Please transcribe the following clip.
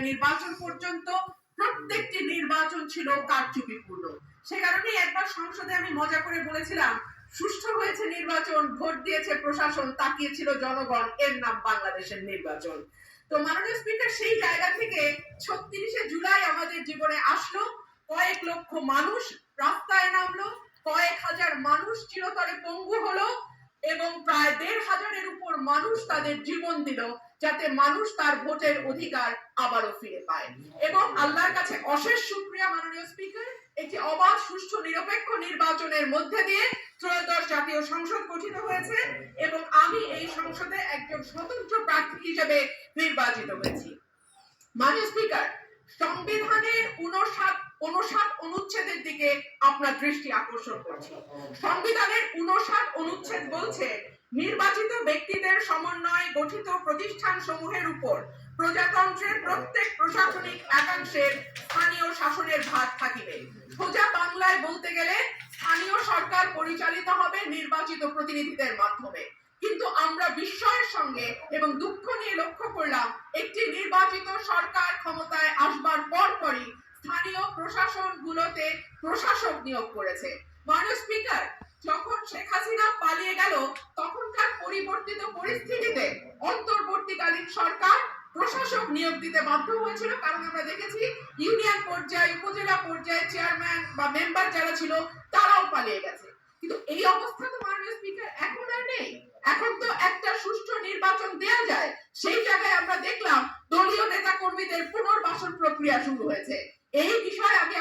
নির্বাচন পর্যন্ত প্রত্যেকটি নির্বাচন ছিল কারচুপিপূর্ণ। সে কারণেই একবার সংসদে আমি মজা করে বলেছিলাম, সুষ্ঠু হয়েছে নির্বাচন, ভোট দিয়েছে প্রশাসন, তাকিয়েছিল জনগণ, এর নাম বাংলাদেশের নির্বাচন। তো মাননীয় স্পিকার, সেই জায়গা থেকে ৩৬শে জুলাই আমাদের জীবনে আসলো, কয়েক লক্ষ মানুষ রাস্তায় নামলো, কয়েক হাজার মানুষ চিরতরে পঙ্গু হলো এবং প্রায় ১৫০০-এর উপর মানুষ তাদের জীবন দিল যাতে মানুষ তার ভোটের অধিকার আবারও ফিরে পায়। এবং আল্লাহর কাছে অশেষ শুকরিয়া মাননীয় স্পিকার, একটি অবাধ, সুষ্ঠু, নিরপেক্ষ নির্বাচনের মধ্যে দিয়ে ত্রয়োদশ জাতীয় সংসদ গঠিত হয়েছে এবং আমি এই সংসদে একজন স্বতন্ত্র প্রার্থী হিসেবে নির্বাচিত হয়েছি। মাননীয় স্পিকার, সংবিধানের ৫৯ অনুচ্ছেদের দিকে আপনার দৃষ্টি আকর্ষণ করছি। সংবিধানের ৫৯ অনুচ্ছেদ বলছে, নির্বাচিত ব্যক্তিদের সমন্বয়ে গঠিত প্রতিষ্ঠান সমূহের উপর প্রজাতন্ত্রের প্রত্যেক প্রশাসনিক একাংশের স্থানীয় শাসনের ভার থাকিবে। সোজা বাংলায় বলতে গেলে স্থানীয় সরকার পরিচালিত হবে নির্বাচিত প্রতিনিধিদের মাধ্যমে। কিন্তু আমরা বিস্ময়ের সঙ্গে এবং দুঃখ নিয়ে লক্ষ্য করলাম, একটি নির্বাচিত সরকার ক্ষমতায় আসবার পরপরই স্থানীয় প্রশাসনগুলোতে প্রশাসক নিয়োগ করেছে। মাননীয় স্পিকার, যখন শেখ হাসিনা পালিয়ে গেল তখনকার পরিবর্তিত পরিস্থিতিতে অন্তর্বর্তীকালীন সরকার প্রশাসক নিয়োগ দিতে বাধ্য হয়েছিল, কারণ আমরা দেখেছি ইউনিয়ন পর্যায়ে, উপজেলা পর্যায়ে চেয়ারম্যান বা মেম্বার যারা ছিল তারাও পালিয়ে গেছে। কিন্তু এই অবস্থা তো মাননীয় স্পিকার এখন আর নেই। এখন তো একটা সুষ্ঠু নির্বাচন দেয়া যায়। সেই জায়গায় আমরা দেখলাম দলীয় নেতা কর্মীদের পুনর্বাসন প্রক্রিয়া শুরু হয়েছে। এই বিষয়ে আমি